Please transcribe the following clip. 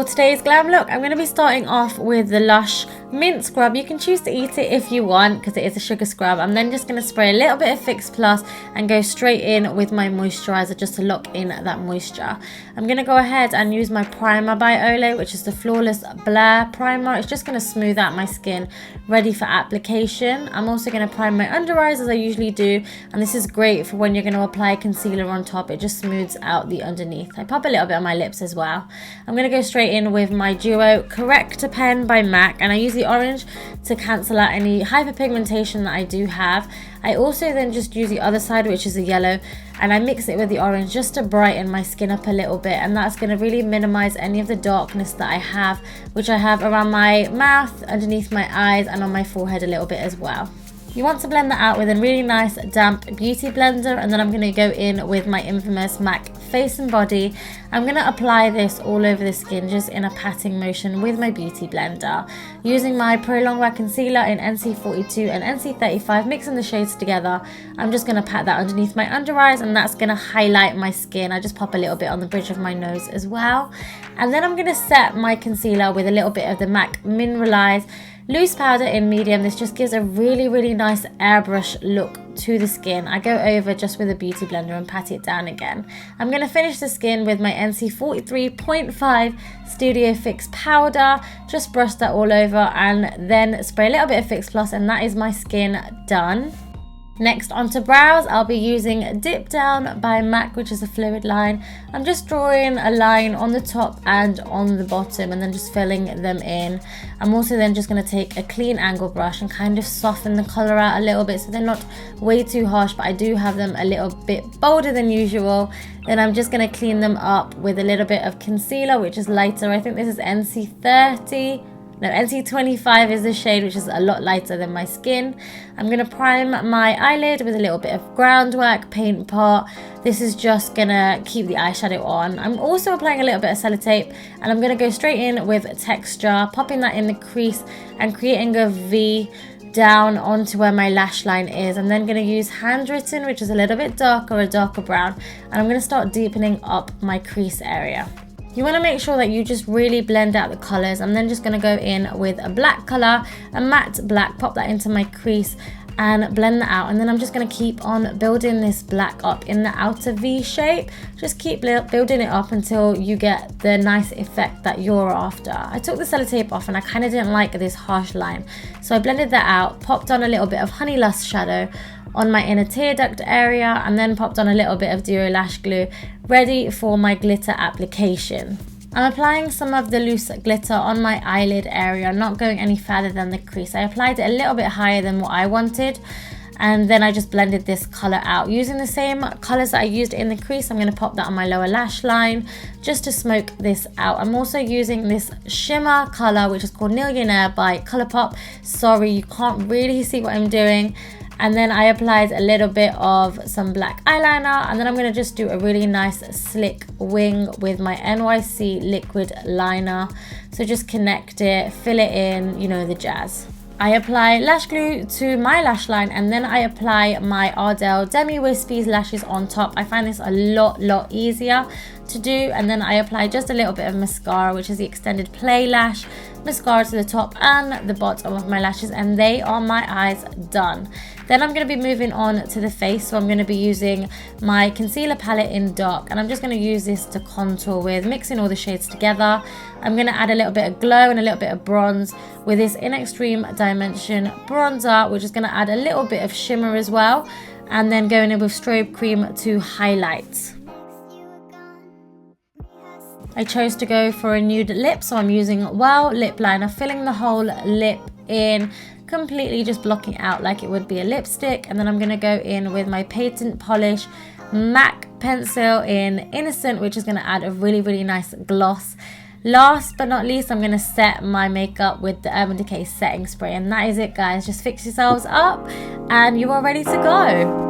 today's glam look, I'm going to be starting off with the Lush mint scrub. You can choose to eat it if you want because it is a sugar scrub. I'm then just going to spray a little bit of Fix Plus and go straight in with my moisturizer just to lock in that moisture. I'm going to go ahead and use my primer by Olay, which is the Flawless Blur Primer. It's just going to smooth out my skin ready for application. I'm also going to prime my under eyes as I usually do, and this is great for when you're going to apply concealer on top. It just smooths out the underneath. I pop a little bit on my lips as well. I'm going to go straight in with my Duo Corrector pen by MAC, and I use the orange to cancel out any hyperpigmentation that I do have. I also then just use the other side, which is the yellow, and I mix it with the orange just to brighten my skin up a little bit, and that's going to really minimize any of the darkness that I have, which I have around my mouth, underneath my eyes, and on my forehead a little bit as well. You want to blend that out with a really nice damp beauty blender, and then I'm going to go in with my infamous MAC Face and Body. I'm going to apply this all over the skin just in a patting motion with my beauty blender. Using my Pro Longwear Concealer in NC42 and NC35, mixing the shades together, I'm just going to pat that underneath my under eyes, and that's going to highlight my skin. I just pop a little bit on the bridge of my nose as well. And then I'm going to set my concealer with a little bit of the MAC MINERALIZE loose powder in medium. This just gives a really nice airbrush look to the skin. I go over just with a beauty blender and pat it down again. I'm going to finish the skin with my NC43.5 Studio Fix powder. Just brush that all over and then spray a little bit of Fix Plus, and that is my skin done. Next, onto brows, I'll be using Dip Down by MAC, which is a fluid line. I'm just drawing a line on the top and on the bottom and then just filling them in. I'm also then just going to take a clean angle brush and kind of soften the colour out a little bit so they're not way too harsh, but I do have them a little bit bolder than usual. Then I'm just going to clean them up with a little bit of concealer, which is lighter. I think this is NC30. No, NC25 is the shade, which is a lot lighter than my skin. I'm going to prime my eyelid with a little bit of groundwork paint pot. This is just going to keep the eyeshadow on. I'm also applying a little bit of sellotape, and I'm going to go straight in with texture, popping that in the crease and creating a V down onto where my lash line is. I'm then going to use Handwritten, which is a little bit darker, a darker brown, and I'm going to start deepening up my crease area. You want to make sure that you just really blend out the colours. I'm then just going to go in with a black colour, a matte black, pop that into my crease and blend that out. And then I'm just going to keep on building this black up in the outer V shape. Just keep building it up until you get the nice effect that you're after. I took the sellotape off and I kind of didn't like this harsh line, so I blended that out, popped on a little bit of Honey Lust shadow on my inner tear duct area, and then popped on a little bit of Duo Lash Glue, ready for my glitter application. I'm applying some of the loose glitter on my eyelid area, not going any further than the crease. I applied it a little bit higher than what I wanted, and then I just blended this colour out. Using the same colours that I used in the crease, I'm going to pop that on my lower lash line just to smoke this out. I'm also using this shimmer colour, which is called Nillionaire by COLOURPOP. Sorry, you can't really see what I'm doing. And then I applied a little bit of some black eyeliner, and then I'm going to just do a really nice slick wing with my N.Y.C liquid liner. So just connect it, fill it in, you know the jazz. I apply lash glue to my lash line, and then I apply my Ardell DEMI Wispies lashes on top. I find this a lot easier to do. And then I apply just a little bit of mascara, which is the extended play lash mascara, to the top and the bottom of my lashes, and they are my eyes done. Then I'm going to be moving on to the face, so I'm going to be using my concealer palette in dark, and I'm just going to use this to contour with, mixing all the shades together. I'm going to add a little bit of glow and a little bit of bronze with this in Extreme Dimension bronzer, which is going to add a little bit of shimmer as well, and then going in with strobe cream to highlight. I chose to go for a nude lip, so I'm using Well lip liner, filling the whole lip in, completely just blocking it out like it would be a lipstick. And then I'm going to go in with my Patent Polish MAC pencil in Innocent, which is going to add a really nice gloss. Last but not least, I'm going to set my makeup with the Urban Decay setting spray, and that is it, guys. Just fix yourselves up and you are ready to go.